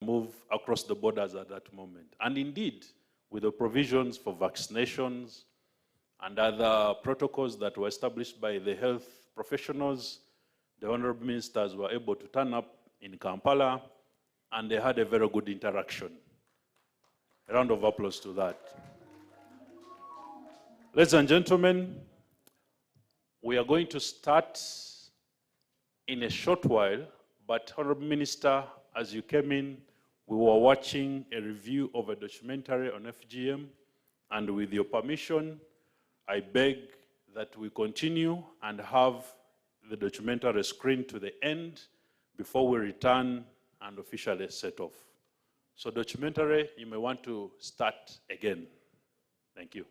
move across the borders at that moment. And indeed, with the provisions for vaccinations and other protocols that were established by the health professionals, the honorable ministers were able to turn up in Kampala, and they had a very good interaction. A round of applause to that. Ladies and gentlemen, we are going to start in a short while, but Honorable Minister, as you came in, we were watching a review of a documentary on FGM, and with your permission, I beg that we continue and have the documentary screened to the end before we return and officially set off. So documentary, you may want to start again. Thank you.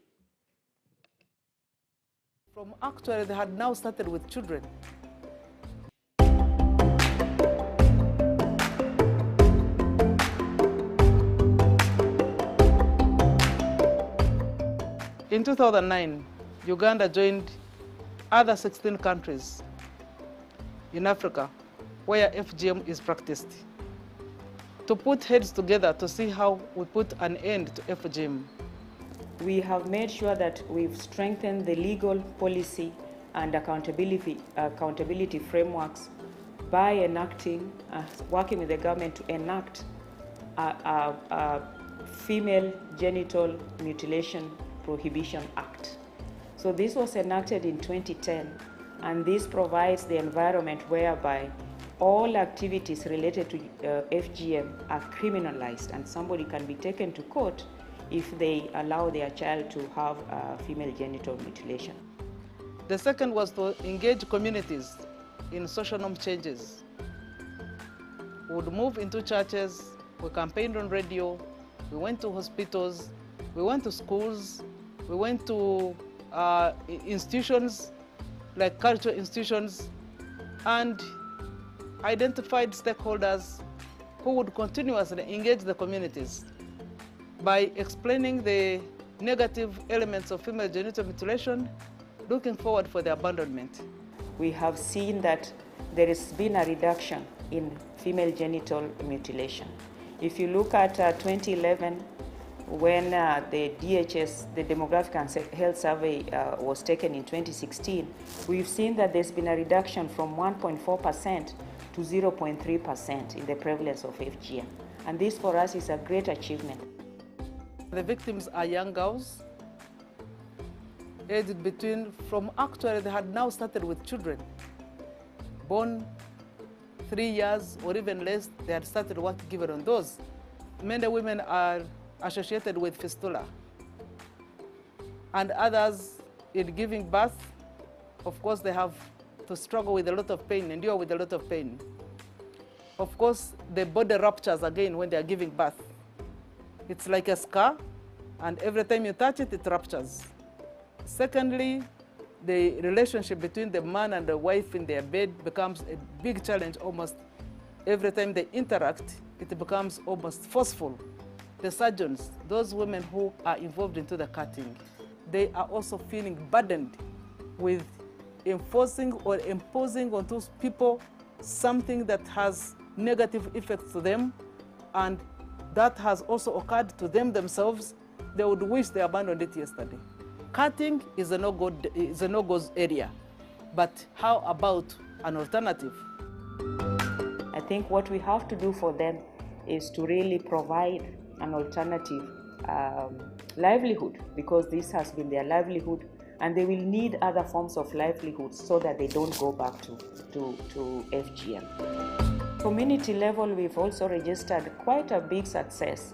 From actually, they had now started with children. In 2009, Uganda joined other 16 countries in Africa where FGM is practiced, to put heads together to see how we put an end to FGM. We have made sure that we've strengthened the legal policy and accountability frameworks by enacting, working with the government to enact a Female Genital Mutilation Prohibition Act. So this was enacted in 2010, and this provides the environment whereby all activities related to FGM are criminalized, and somebody can be taken to court if they allow their child to have female genital mutilation. The second was to engage communities in social norm changes. We would move into churches, we campaigned on radio, we went to hospitals, we went to schools, we went to institutions like cultural institutions, and identified stakeholders who would continuously engage the communities by explaining the negative elements of female genital mutilation, looking forward for the abandonment. We have seen that there has been a reduction in female genital mutilation. If you look at 2011, when the DHS, the Demographic and Health Survey, was taken in 2016, we've seen that there's been a reduction from 1.4% to 0.3% in the prevalence of FGM. And this for us is a great achievement. The victims are young girls, aged actually they had now started with children, born 3 years or even less. They had started work given on those. Many women are associated with fistula, and others in giving birth, of course, they have to struggle with a lot of pain, endure with a lot of pain. Of course, the body ruptures again when they are giving birth. It's like a scar, and every time you touch it, it ruptures. Secondly, the relationship between the man and the wife in their bed becomes a big challenge almost. Every time they interact, it becomes almost forceful. The surgeons, those women who are involved into the cutting, they are also feeling burdened with enforcing or imposing on those people something that has negative effects to them, and that has also occurred to them themselves. They would wish they abandoned it yesterday. Cutting is a no-go area, but how about an alternative? I think what we have to do for them is to really provide an alternative livelihood, because this has been their livelihood, and they will need other forms of livelihood so that they don't go back to FGM. Community level, we've also registered quite a big success.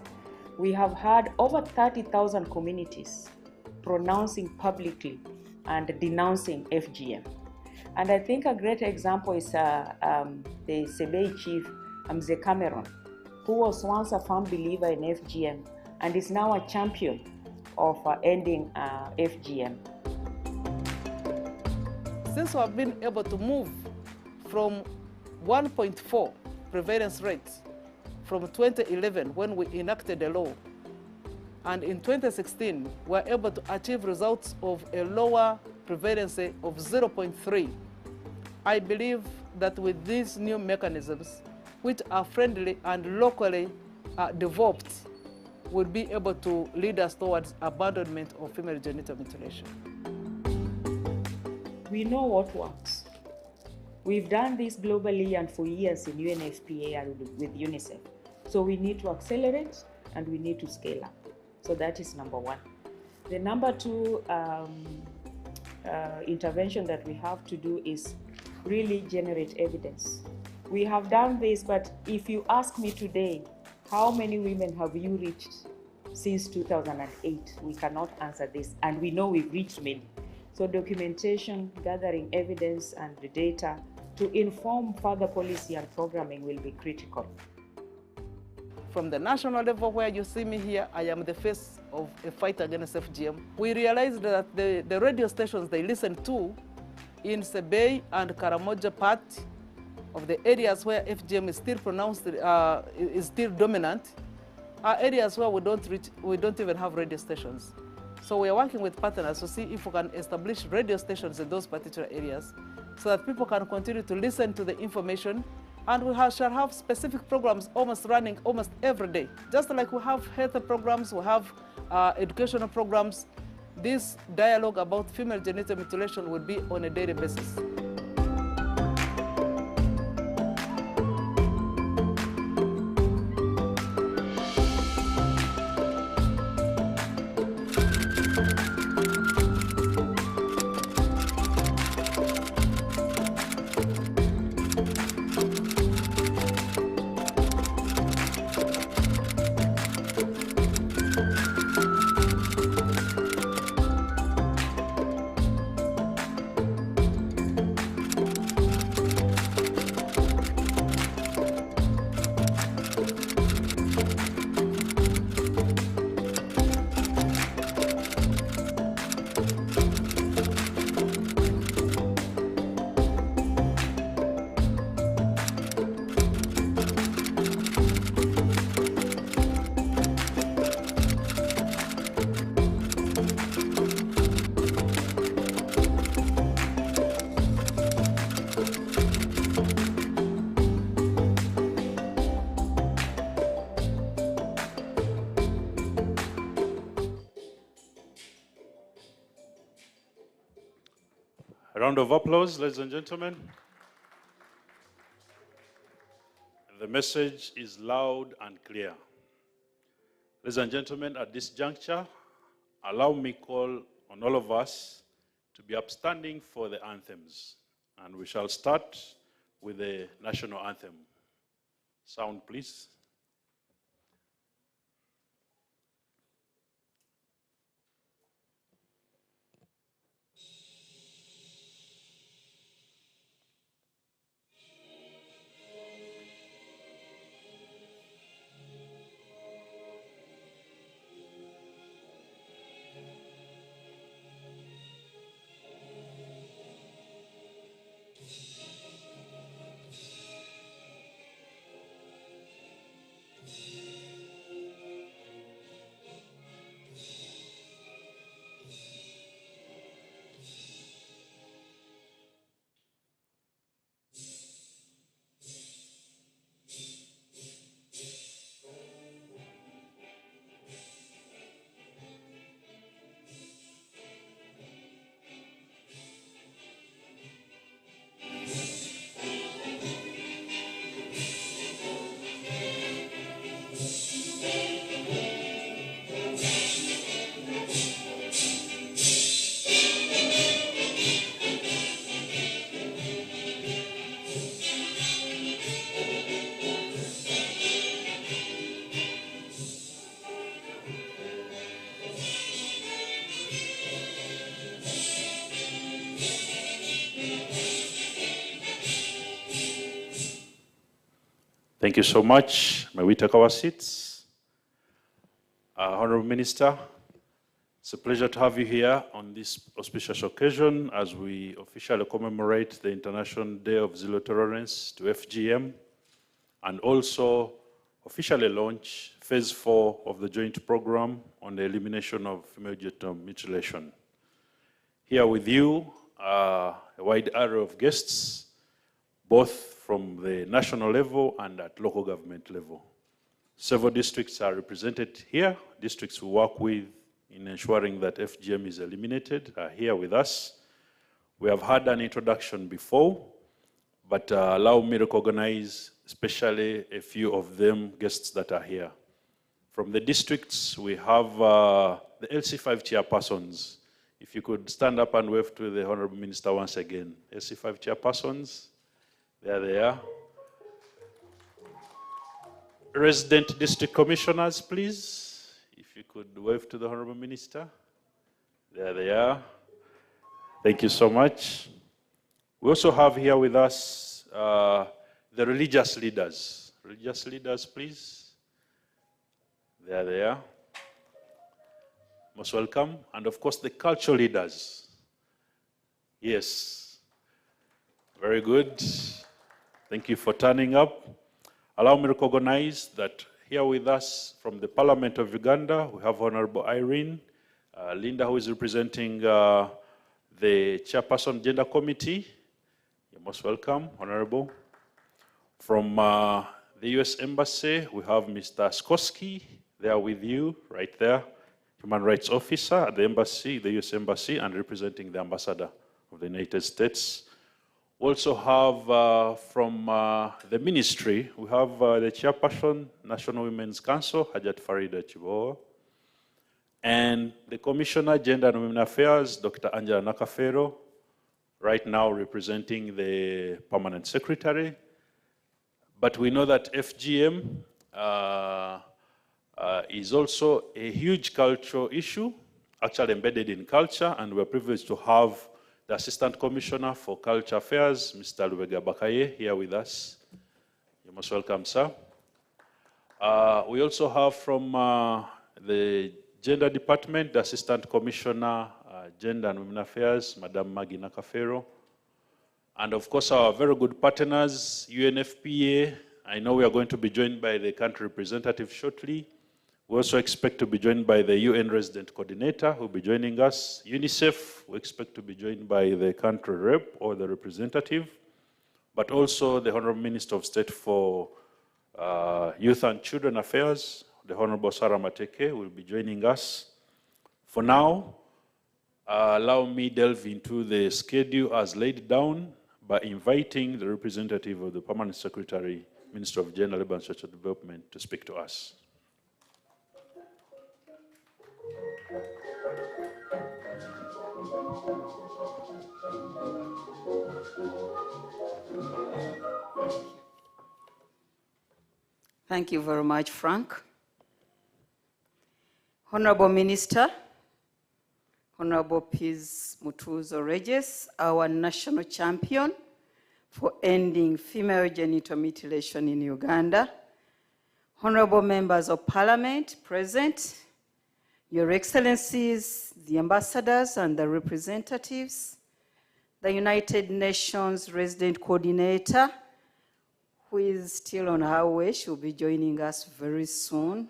We have had over 30,000 communities pronouncing publicly and denouncing FGM. And I think a great example is the Sebei chief, Mzee Cameron, who was once a firm believer in FGM and is now a champion of ending FGM. Since we have been able to move from 1.4 prevalence rates from 2011 when we enacted the law, and in 2016 we were able to achieve results of a lower prevalence of 0.3. I believe that with these new mechanisms, which are friendly and locally developed will be able to lead us towards abandonment of female genital mutilation. We know what works. We've done this globally and for years in UNFPA and with UNICEF. So we need to accelerate and we need to scale up. So that is number one. The number two intervention that we have to do is really generate evidence. We have done this, but if you ask me today, how many women have you reached since 2008? We cannot answer this, and we know we've reached many. So documentation, gathering evidence and the data to inform further policy and programming will be critical. From the national level where you see me here, I am the face of a fight against FGM. We realized that the radio stations they listen to in Sebei and Karamoja part of the areas where FGM is still pronounced, is still dominant, are areas where we don't even have radio stations. So we are working with partners to see if we can establish radio stations in those particular areas so that people can continue to listen to the information, and we shall have specific programs running almost every day. Just like we have health programs, we have educational programs, this dialogue about female genital mutilation will be on a daily basis. A round of applause, ladies and gentlemen. The message is loud and clear. Ladies and gentlemen, at this juncture, allow me call on all of us to be upstanding for the anthems. And we shall start with the national anthem. Sound, please. Thank you so much. May we take our seats? Honorable Minister, it's a pleasure to have you here on this auspicious occasion as we officially commemorate the International Day of Zero Tolerance to FGM and also officially launch Phase 4 of the joint program on the elimination of female genital mutilation. Here with you are a wide array of guests, both from the national level and at local government level. Several districts are represented here. Districts we work with in ensuring that FGM is eliminated are here with us. We have had an introduction before, but allow me to recognize especially a few of them guests that are here. From the districts, we have the LC5 chairpersons. If you could stand up and wave to the Honorable Minister once again. LC5 chairpersons, there they are. Resident district commissioners, please. If you could wave to the Honorable Minister. There they are. Thank you so much. We also have here with us the religious leaders. Religious leaders, please. There they are. Most welcome. And of course, the cultural leaders. Yes. Very good. Thank you for turning up. Allow me to recognize that here with us from the Parliament of Uganda, we have Honorable Irene Linda, who is representing the Chairperson Gender Committee. You're most welcome, Honorable. From the US Embassy, we have Mr. Skorsky there with you, right there. Human Rights Officer at the Embassy, the US Embassy, and representing the Ambassador of the United States. We also have from the ministry, we have the Chairperson, National Women's Council, Hajat Farida Chiboa, and the Commissioner, Gender and Women Affairs, Dr. Angela Nakafero, right now representing the Permanent Secretary. But we know that FGM is also a huge cultural issue, actually embedded in culture, and we're privileged to have the Assistant Commissioner for Culture Affairs, Mr. Lubega Bakaye, here with us. You're most welcome, sir. We also have from the Gender Department, the Assistant Commissioner, Gender and Women Affairs, Madam Maggie Nakafero. And of course, our very good partners, UNFPA. I know we are going to be joined by the country representative shortly. We also expect to be joined by the UN Resident Coordinator, who will be joining us. UNICEF, we expect to be joined by the country rep or the representative, but also the Honorable Minister of State for Youth and Children Affairs, the Honorable Sarah Mateke, will be joining us. For now, allow me delve into the schedule as laid down by inviting the representative of the Permanent Secretary, Minister of Gender, Labour and Social Development, to speak to us. Thank you very much, Frank. Honorable Minister, Honorable Peace Mutuzo Regis, our national champion for ending female genital mutilation in Uganda, Honorable Members of Parliament present, Your Excellencies, the ambassadors and the representatives, the United Nations Resident Coordinator, who is still on her way, she'll be joining us very soon,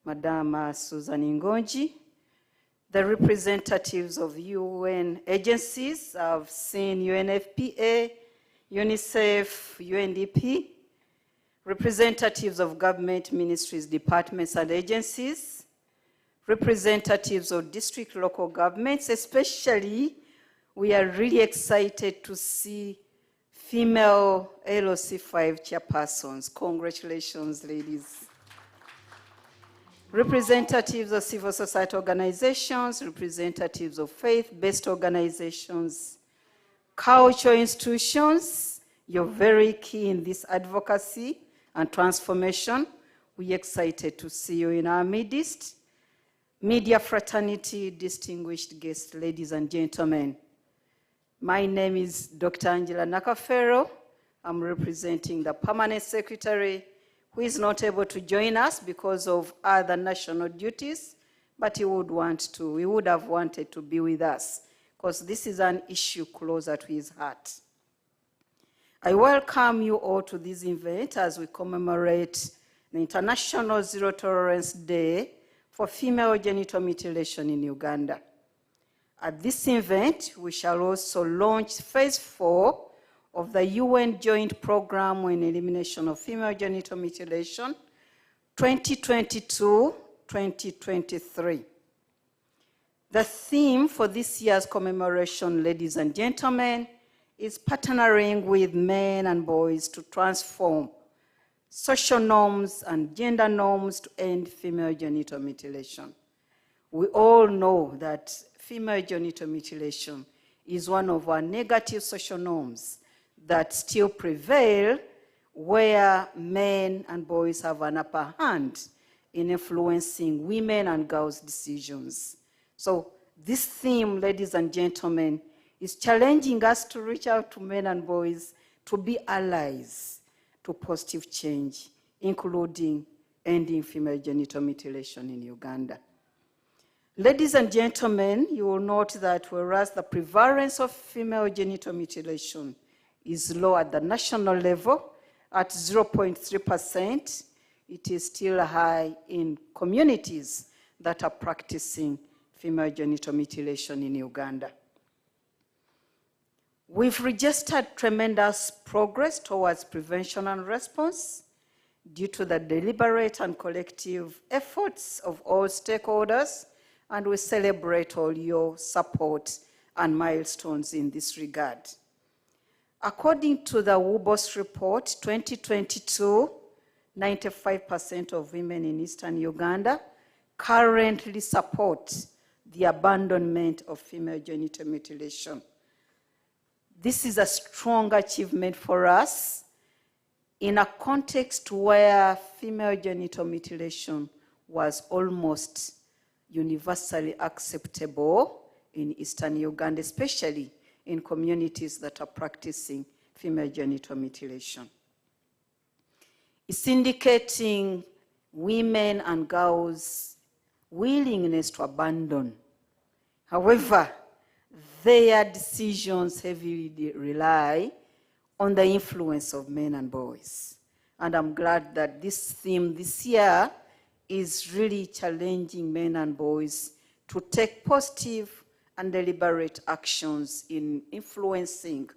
Madame Susan Ngonji, the representatives of UN agencies. I've seen UNFPA, UNICEF, UNDP, representatives of government ministries, departments and agencies, representatives of district local governments. Especially, we are really excited to see female LOC5 chairpersons. Congratulations, ladies. Representatives of civil society organizations, representatives of faith-based organizations, cultural institutions, you're very key in this advocacy and transformation. We're excited to see you in our midst. Media fraternity, distinguished guests, ladies and gentlemen. My name is Dr. Angela Nakafero. I'm representing the Permanent Secretary, who is not able to join us because of other national duties, but he would have wanted to be with us, because this is an issue closer to his heart. I welcome you all to this event as we commemorate the International Zero Tolerance Day for female genital mutilation in Uganda. At this event, we shall also launch phase 4 of the UN Joint Program on Elimination of Female Genital Mutilation 2022-2023. The theme for this year's commemoration, ladies and gentlemen, is partnering with men and boys to transform social norms and gender norms to end female genital mutilation. We all know that female genital mutilation is one of our negative social norms that still prevail, where men and boys have an upper hand in influencing women and girls' decisions. So this theme, ladies and gentlemen, is challenging us to reach out to men and boys to be allies to positive change, including ending female genital mutilation in Uganda. Ladies and gentlemen, you will note that whereas the prevalence of female genital mutilation is low at the national level, at 0.3%, it is still high in communities that are practicing female genital mutilation in Uganda. We've registered tremendous progress towards prevention and response due to the deliberate and collective efforts of all stakeholders, and we celebrate all your support and milestones in this regard. According to the WUBOS report 2022, 95% of women in eastern Uganda currently support the abandonment of female genital mutilation. This is a strong achievement for us in a context where female genital mutilation was almost universally acceptable in eastern Uganda, especially in communities that are practicing female genital mutilation. It's indicating women and girls' willingness to abandon. However, their decisions heavily rely on the influence of men and boys. And I'm glad that this theme this year is really challenging men and boys to take positive and deliberate actions in influencing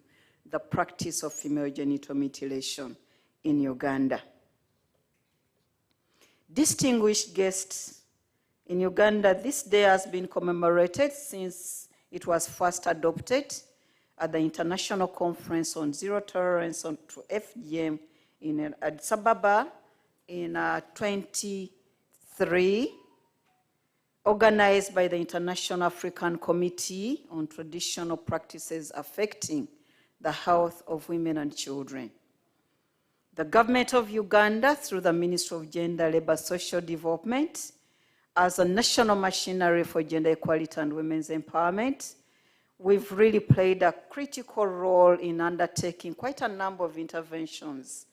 the practice of female genital mutilation in Uganda. Distinguished guests, in Uganda, this day has been commemorated since it was first adopted at the International Conference on Zero Tolerance to FGM in Addis Ababa in 2003, organized by the International African Committee on Traditional Practices Affecting the Health of Women and Children. The government of Uganda, through the Ministry of Gender, Labour, Social Development, as a national machinery for gender equality and women's empowerment, we've really played a critical role in undertaking quite a number of interventions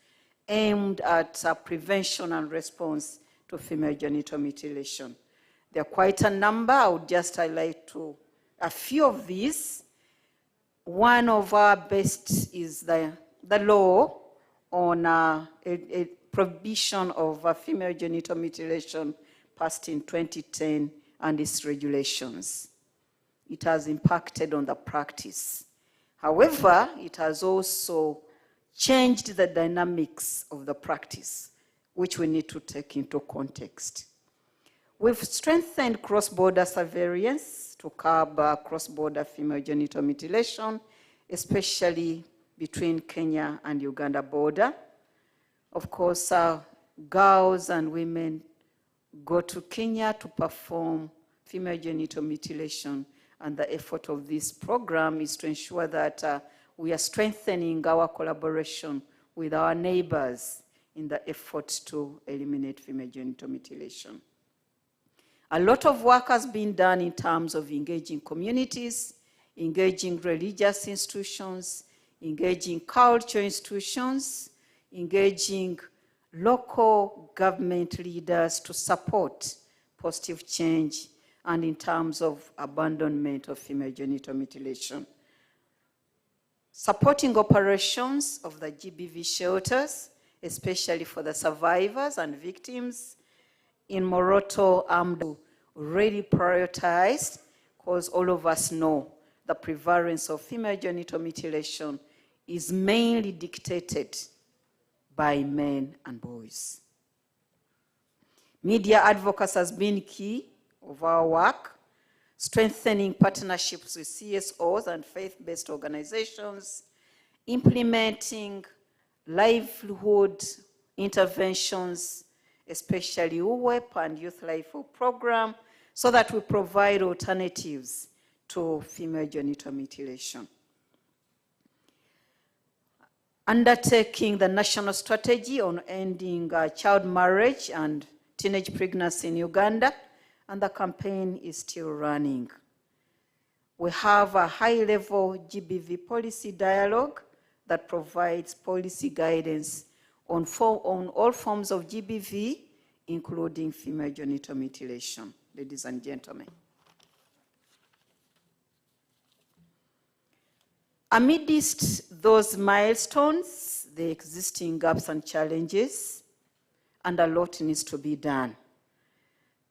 aimed at prevention and response to female genital mutilation. There are quite a number. I would just highlight a few of these. One of our best is the law on a prohibition of female genital mutilation passed in 2010 and its regulations. It has impacted on the practice. However, it has also changed the dynamics of the practice, which we need to take into context. We've strengthened cross-border surveillance to curb cross-border female genital mutilation, especially between Kenya and Uganda border. Of course, girls and women go to Kenya to perform female genital mutilation, and the effort of this program is to ensure that we are strengthening our collaboration with our neighbors in the effort to eliminate female genital mutilation. A lot of work has been done in terms of engaging communities, engaging religious institutions, engaging cultural institutions, engaging local government leaders to support positive change, and in terms of abandonment of female genital mutilation. Supporting operations of the GBV shelters, especially for the survivors and victims in Moroto, already prioritized, because all of us know the prevalence of female genital mutilation is mainly dictated by men and boys. Media advocacy has been key of our work, strengthening partnerships with CSOs and faith-based organizations, implementing livelihood interventions, especially UWEP and Youth Livelihood Program, so that we provide alternatives to female genital mutilation. Undertaking the national strategy on ending child marriage and teenage pregnancy in Uganda, and the campaign is still running. We have a high-level GBV policy dialogue that provides policy guidance on all forms of GBV, including female genital mutilation, ladies and gentlemen. Amidst those milestones, the existing gaps and challenges, and a lot needs to be done.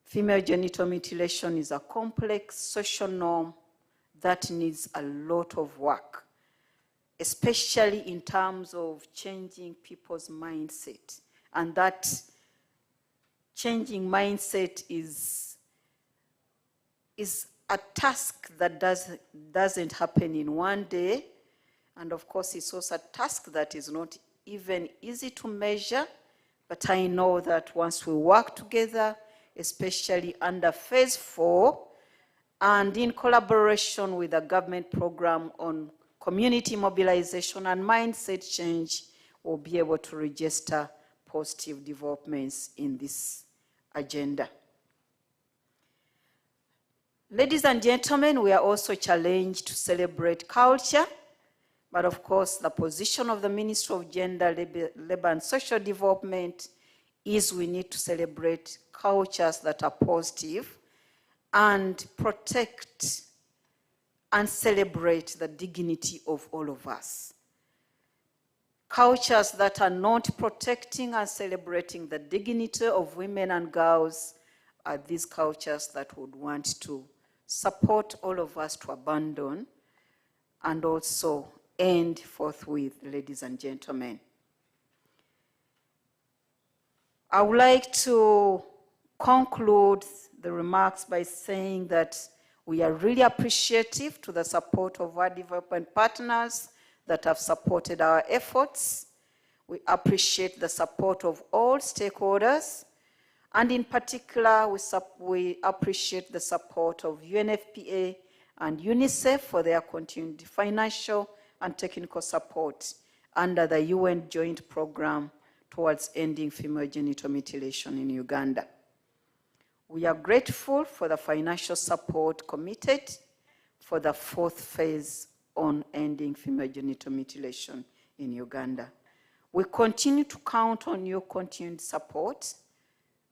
Female genital mutilation is a complex social norm that needs a lot of work, especially in terms of changing people's mindset. And that changing mindset is a task that doesn't happen in one day. And of course, it's also a task that is not even easy to measure. But I know that once we work together, especially under phase 4, and in collaboration with the government program on community mobilization and mindset change, we'll be able to register positive developments in this agenda. Ladies and gentlemen, we are also challenged to celebrate culture, but of course the position of the Ministry of Gender, Labor and Social Development is we need to celebrate cultures that are positive and protect and celebrate the dignity of all of us. Cultures that are not protecting and celebrating the dignity of women and girls are these cultures that would want to support all of us to abandon and also end forthwith, ladies and gentlemen. I would like to conclude the remarks by saying that we are really appreciative to the support of our development partners that have supported our efforts. We appreciate the support of all stakeholders, and in particular, we appreciate the support of UNFPA and UNICEF for their continued financial and technical support under the UN Joint Program towards ending female genital mutilation in Uganda. We are grateful for the financial support committed for the 4th phase on ending female genital mutilation in Uganda. We continue to count on your continued support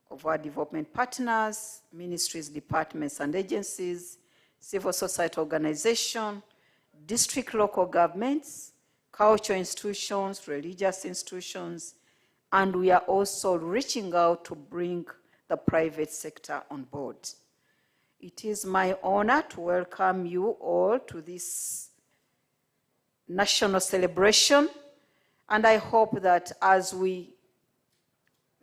of our development partners, ministries, departments, and agencies, civil society organizations, district local governments, cultural institutions, religious institutions, and we are also reaching out to bring the private sector on board. It is my honor to welcome you all to this national celebration, and I hope that as we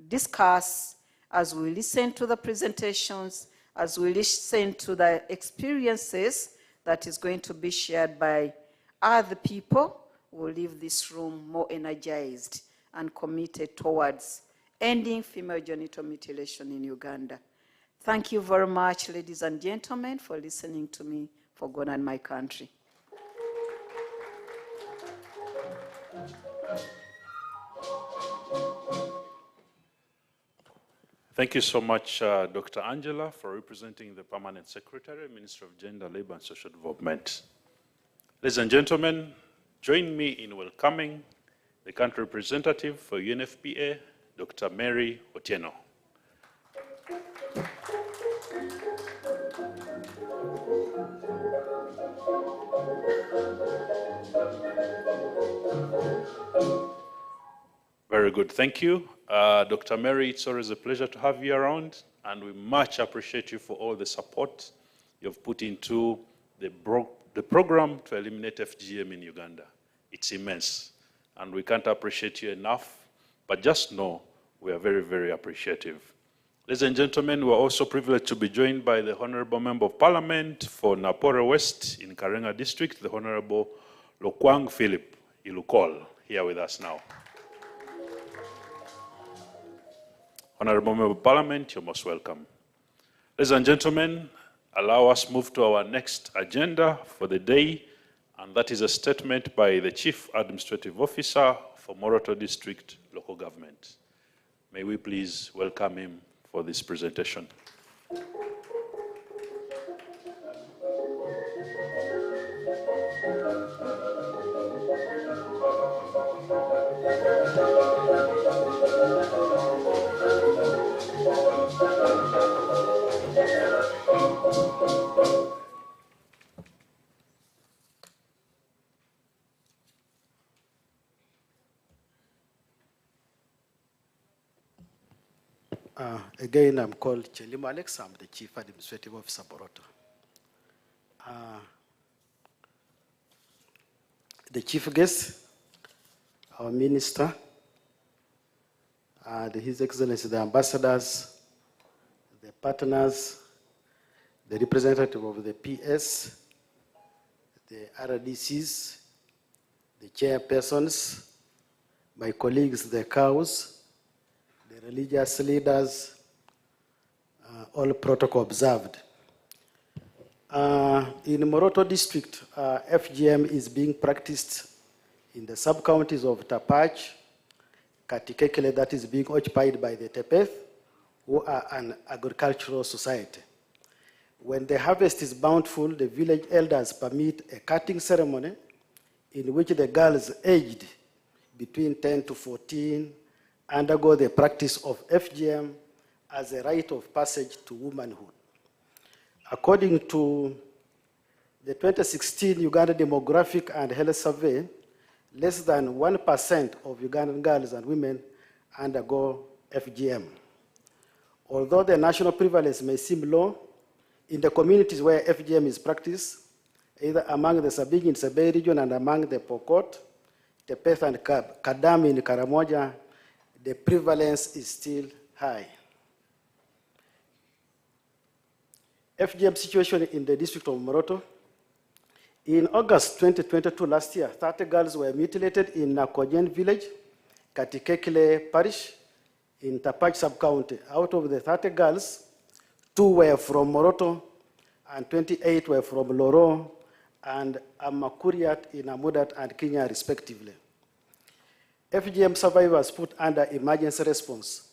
discuss, as we listen to the presentations, as we listen to the experiences that is going to be shared by other people, we'll leave this room more energized and committed towards ending female genital mutilation in Uganda. Thank you very much, ladies and gentlemen, for listening to me, for God and my country. Thank you so much, Dr. Angela, for representing the Permanent Secretary, Ministry of Gender, Labor and Social Development. Ladies and gentlemen, join me in welcoming the country representative for UNFPA, Dr. Mary Otieno. Very good, thank you. Dr. Mary, it's always a pleasure to have you around, and we much appreciate you for all the support you've put into the program to eliminate FGM in Uganda. It's immense, and we can't appreciate you enough, but just know we are very, very appreciative. Ladies and gentlemen, we are also privileged to be joined by the Honorable Member of Parliament for Napore West in Karenga District, the Honorable Lokwang Philip Ilukol, here with us now. Honorable Member of Parliament, you're most welcome. Ladies and gentlemen, allow us move to our next agenda for the day, and that is a statement by the Chief Administrative Officer for Moroto District Local Government. May we please welcome him for this presentation. Again, I'm called Chelimo Alex. I'm the Chief Administrative Officer, Moroto. The chief guest, our minister, His Excellency, the ambassadors, the partners, the representative of the PS, the RDCs, the chairpersons, my colleagues, the cows, the religious leaders, all protocol observed. In Moroto District, FGM is being practiced in the sub-counties of Tapach, Katikekele, that is being occupied by the Tepeth, who are an agricultural society. When the harvest is bountiful, the village elders permit a cutting ceremony in which the girls aged between 10 to 14 undergo the practice of FGM as a rite of passage to womanhood. According to the 2016 Uganda Demographic and Health Survey, less than 1% of Ugandan girls and women undergo FGM. Although the national prevalence may seem low, in the communities where FGM is practiced, either among the Sabingi in Sabay region and among the Pokot, Tepeth and Kadam in Karamoja, the prevalence is still high. FGM situation in the district of Moroto. In August 2022, last year, 30 girls were mutilated in Nakojen village, Katikekele parish, in Tapach sub-county. Out of the 30 girls, 2 were from Moroto, and 28 were from Loro, and Amakuriat in Amudat and Kenya, respectively. FGM survivors put under emergency response.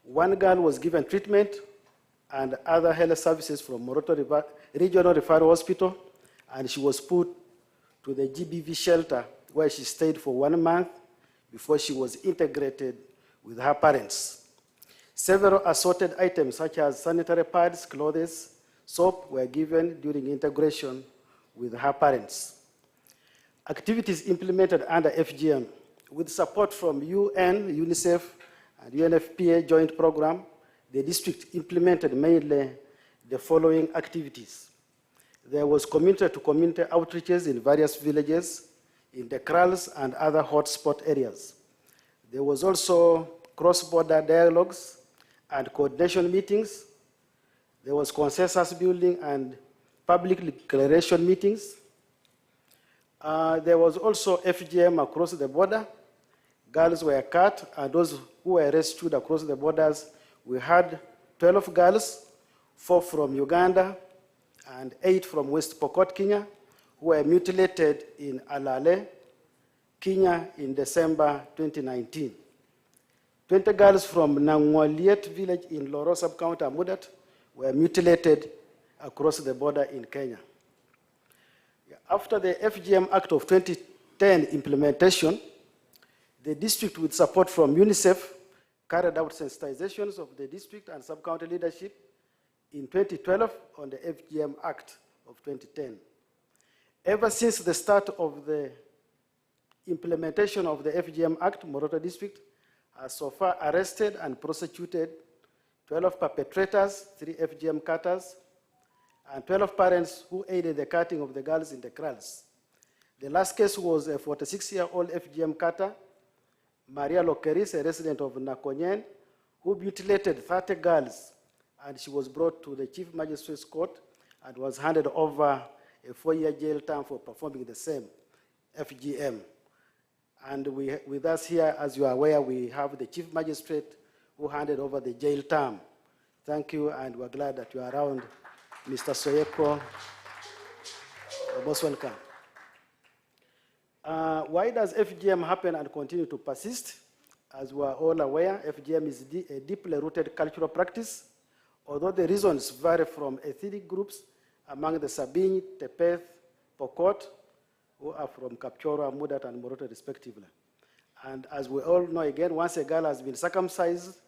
1 girl was given treatment and other health services from Moroto Regional Referral Hospital, and she was put to the GBV shelter where she stayed for 1 month before she was integrated with her parents. Several assorted items such as sanitary pads, clothes, soap were given during integration with her parents. Activities implemented under FGM with support from UN, UNICEF, and UNFPA joint program, the district implemented mainly the following activities. There was community-to-community outreaches in various villages, in the kraals and other hotspot areas. There was also cross-border dialogues and coordination meetings. There was consensus building and public declaration meetings. There was also FGM across the border. Girls were cut, and those who were rescued across the borders, we had 12 girls, 4 from Uganda and 8 from West Pokot, Kenya, who were mutilated in Alale, Kenya in December 2019. 20 girls from Nangwaliet village in Loro sub-county, Amudat, were mutilated across the border in Kenya. After the FGM Act of 2010 implementation, the district, with support from UNICEF, carried out sensitizations of the district and sub-county leadership in 2012 on the FGM Act of 2010. Ever since the start of the implementation of the FGM Act, Moroto District has so far arrested and prosecuted 12 perpetrators, 3 FGM cutters, and 12 parents who aided the cutting of the girls in the kraals. The last case was a 46-year-old FGM cutter, Maria Lokeris, a resident of Nakonyen, who mutilated 30 girls and she was brought to the Chief Magistrate's Court and was handed over a 4-year jail term for performing the same, FGM. And with us here, as you are aware, we have the Chief Magistrate who handed over the jail term. Thank you, and we're glad that you are around, Mr. Soyeko. You're most welcome. Why does FGM happen and continue to persist? As we are all aware, FGM is a deeply rooted cultural practice, although the reasons vary from ethnic groups among the Sabini, Tepeth, Pokot, who are from Kapchorwa, Mudat, and Moroto, respectively. And as we all know, again, once a girl has been circumcised,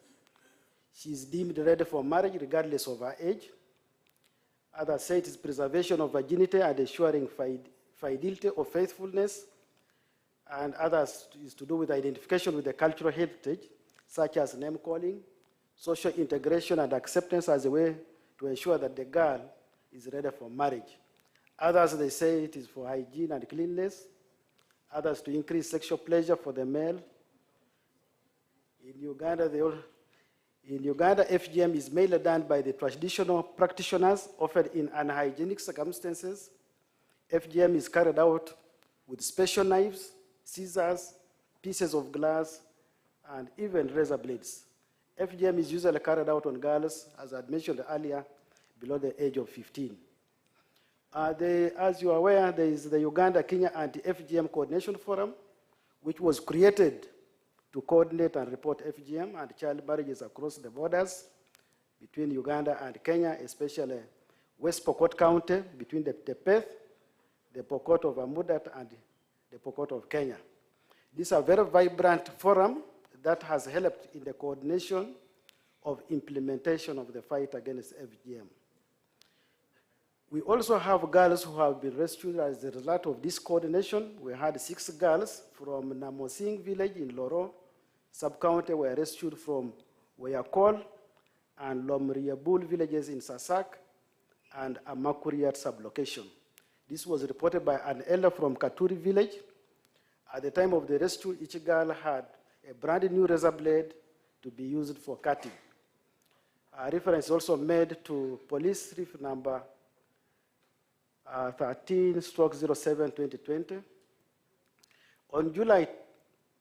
she is deemed ready for marriage regardless of her age. Others say it is preservation of virginity and ensuring fidelity or faithfulness. And others is to do with identification with the cultural heritage, such as name calling, social integration and acceptance as a way to ensure that the girl is ready for marriage. Others, they say it is for hygiene and cleanliness. Others to increase sexual pleasure for the male. In Uganda, FGM is mainly done by the traditional practitioners, often in unhygienic circumstances. FGM is carried out with special knives, scissors, pieces of glass, and even razor blades. FGM is usually carried out on girls, as I mentioned earlier, below the age of 15. As you are aware, there is the Uganda-Kenya Anti-FGM Coordination Forum, which was created to coordinate and report FGM and child marriages across the borders between Uganda and Kenya, especially West Pokot County, between the Tepeth, the Pokot of Amudat, and the Pokot of Kenya. This is a very vibrant forum that has helped in the coordination of implementation of the fight against FGM. We also have girls who have been rescued as a result of this coordination. We had 6 girls from Namosing village in Loro sub-county were rescued from Weyakol and Lomriabul villages in Sasak and Amakuriat sub-location. This was reported by an elder from Katuri village. At the time of the rescue, each girl had a brand new razor blade to be used for cutting. A reference is also made to police reef number 13/07/2020. On July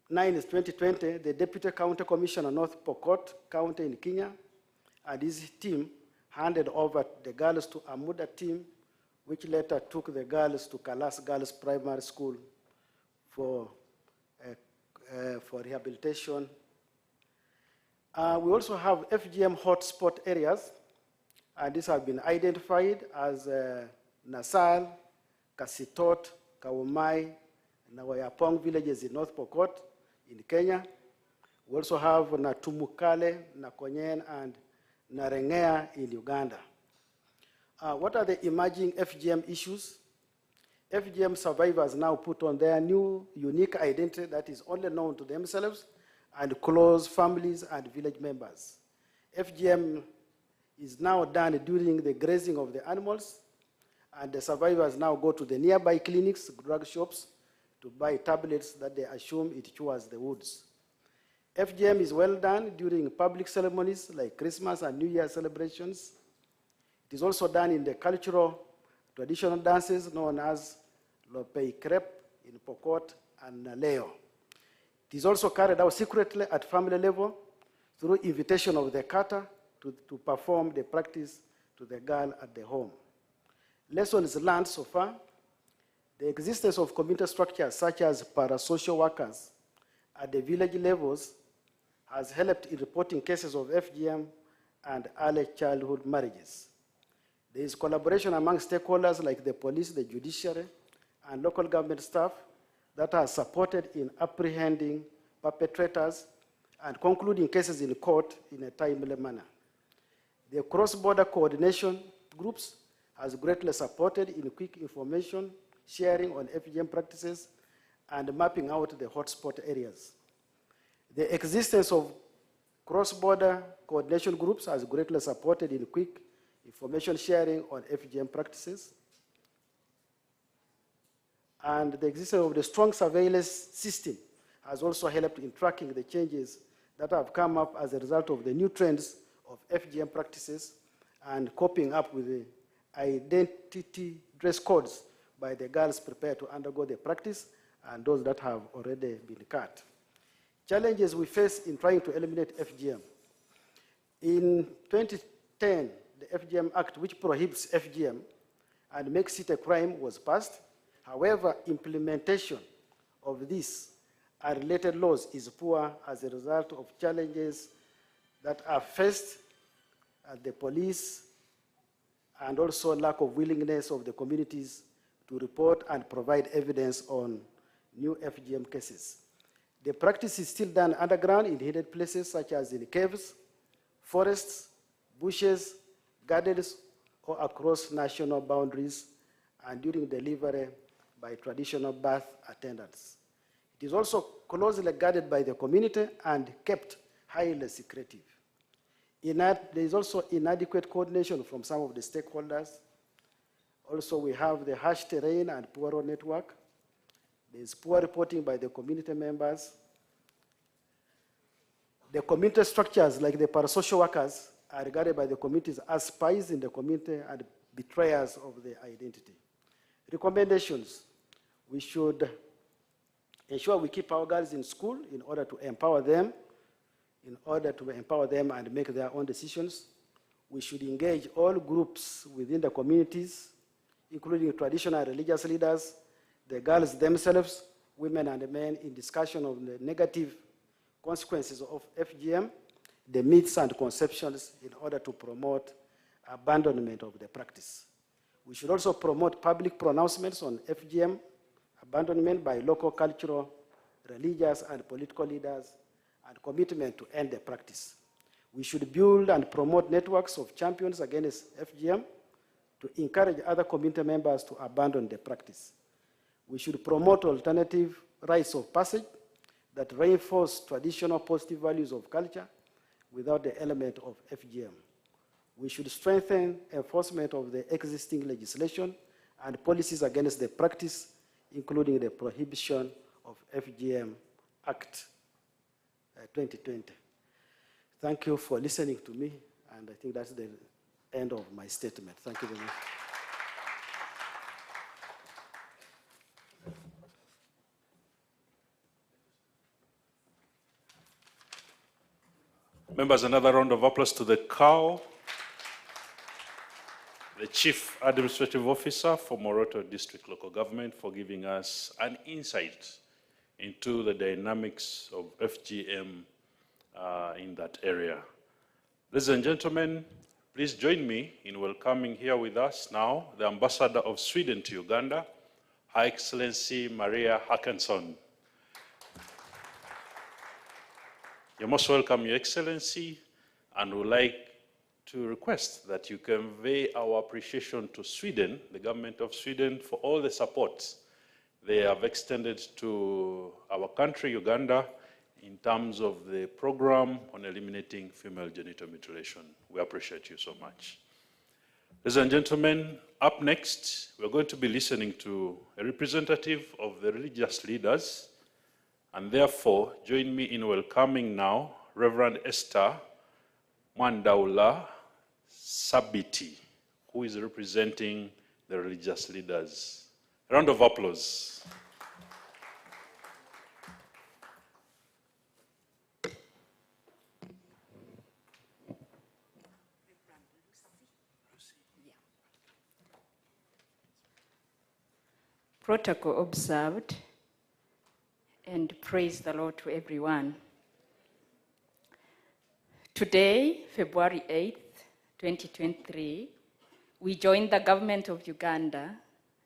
9, 2020, the Deputy County Commissioner North Pokot County in Kenya and his team handed over the girls to a Muda team, which later took the girls to Kalas Girls Primary School for rehabilitation. We also have FGM hotspot areas, and these have been identified as Nasal, Kasitot, Kawamai, and Wayapong villages in North Pokot in Kenya. We also have Natumukale, Nakonyen, and Narengea in Uganda. What are the emerging FGM issues? FGM survivors now put on their new unique identity that is only known to themselves and close families and village members. FGM is now done during the grazing of the animals, and the survivors now go to the nearby clinics, drug shops, to buy tablets that they assume it cures the wounds. FGM is well done during public ceremonies like Christmas and New Year celebrations. It is also done in the cultural traditional dances known as Lopei Krep in Pokot and Naleo. It is also carried out secretly at family level through invitation of the kata to perform the practice to the girl at the home. Lessons learned so far: the existence of community structures such as parasocial workers at the village levels has helped in reporting cases of FGM and early childhood marriages. There is collaboration among stakeholders like the police, the judiciary, and local government staff that are supported in apprehending perpetrators and concluding cases in court in a timely manner. The cross-border coordination groups has greatly supported in quick information sharing on FGM practices and mapping out the hotspot areas. The existence of cross-border coordination groups has greatly supported in quick information sharing on FGM practices. And the existence of the strong surveillance system has also helped in tracking the changes that have come up as a result of the new trends of FGM practices and coping up with the identity dress codes by the girls prepared to undergo the practice and those that have already been cut. Challenges we face in trying to eliminate FGM. In 2010, the FGM Act, which prohibits FGM and makes it a crime, was passed. However, implementation of this and related laws is poor as a result of challenges that are faced at the police and also lack of willingness of the communities to report and provide evidence on new FGM cases. The practice is still done underground in hidden places such as in caves, forests, bushes, gardens, or across national boundaries, and during delivery by traditional birth attendants. It is also closely guarded by the community and kept highly secretive. There is also inadequate coordination from some of the stakeholders. Also, we have the harsh terrain and poor road network. There is poor reporting by the community members. The community structures, like the parasocial workers, are regarded by the communities as spies in the community and betrayers of their identity. Recommendations: we should ensure we keep our girls in school in order to empower them, and make their own decisions. We should engage all groups within the communities, including traditional religious leaders, the girls themselves, women and men, in discussion of the negative consequences of FGM, the myths and conceptions, in order to promote abandonment of the practice. We should also promote public pronouncements on FGM abandonment by local cultural, religious, and political leaders, and commitment to end the practice. We should build and promote networks of champions against FGM to encourage other community members to abandon the practice. We should promote alternative rites of passage that reinforce traditional positive values of culture without the element of FGM. We should strengthen enforcement of the existing legislation and policies against the practice, including the prohibition of FGM Act 2020. Thank you for listening to me, and I think that's the end of my statement. Thank you very much. Members, another round of applause to the COW, the Chief Administrative Officer for Moroto District Local Government, for giving us an insight into the dynamics of FGM in that area. Ladies and gentlemen, please join me in welcoming here with us now the Ambassador of Sweden to Uganda, Her Excellency Maria Håkansson. You're most welcome, Your Excellency, and would like to request that you convey our appreciation to Sweden, the government of Sweden, for all the support they have extended to our country, Uganda, in terms of the program on eliminating female genital mutilation. We appreciate you so much. Ladies and gentlemen, up next, we're going to be listening to a representative of the religious leaders, and therefore, join me in welcoming now Reverend Esther Mwandaula Sabiti, who is representing the religious leaders. A round of applause. Protocol observed, and praise the Lord to everyone. Today, February 8th, 2023, we join the government of Uganda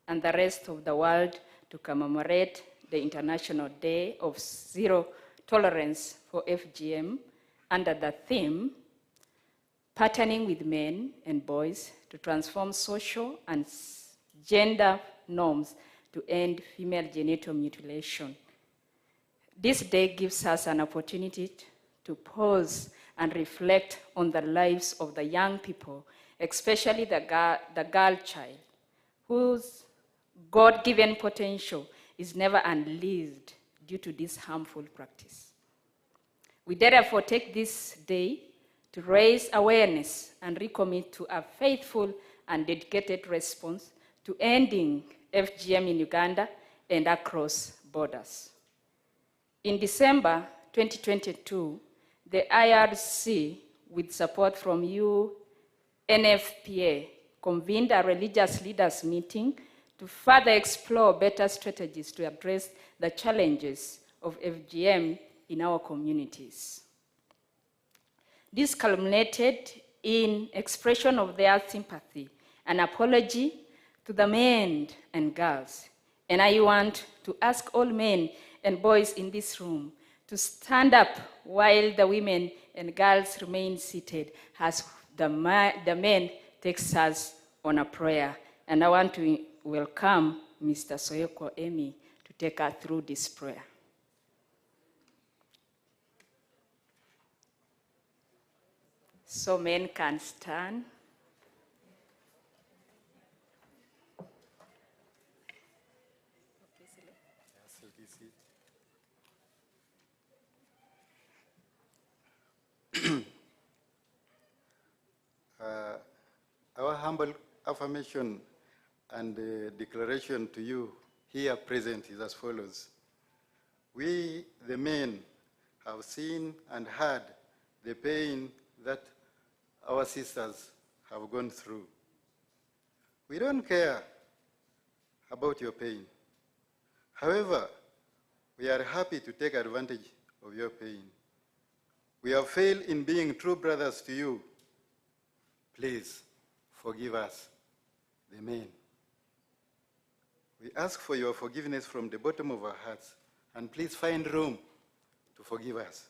and the rest of the world to commemorate the International Day of Zero Tolerance for FGM under the theme, Partnering with Men and Boys to Transform Social and Gender Norms to End Female Genital Mutilation. This day gives us an opportunity to pause and reflect on the lives of the young people, especially the girl child, whose God-given potential is never unleashed due to this harmful practice. We therefore take this day to raise awareness and recommit to a faithful and dedicated response to ending FGM in Uganda and across borders. In December 2022, the IRC, with support from UNFPA, convened a religious leaders meeting to further explore better strategies to address the challenges of FGM in our communities. This culminated in expression of their sympathy and apology to the men and girls. And I want to ask all men and boys in this room to stand up while the women and girls remain seated as the men takes us on a prayer. And I want to welcome Mr. Soyoko Emi to take us through this prayer. So men can stand. Our humble affirmation and declaration to you here present is as follows. We, the men, have seen and heard the pain that our sisters have gone through. We don't care about your pain. However, we are happy to take advantage of your pain. We have failed in being true brothers to you. Please forgive us, the men. We ask for your forgiveness from the bottom of our hearts, and please find room to forgive us.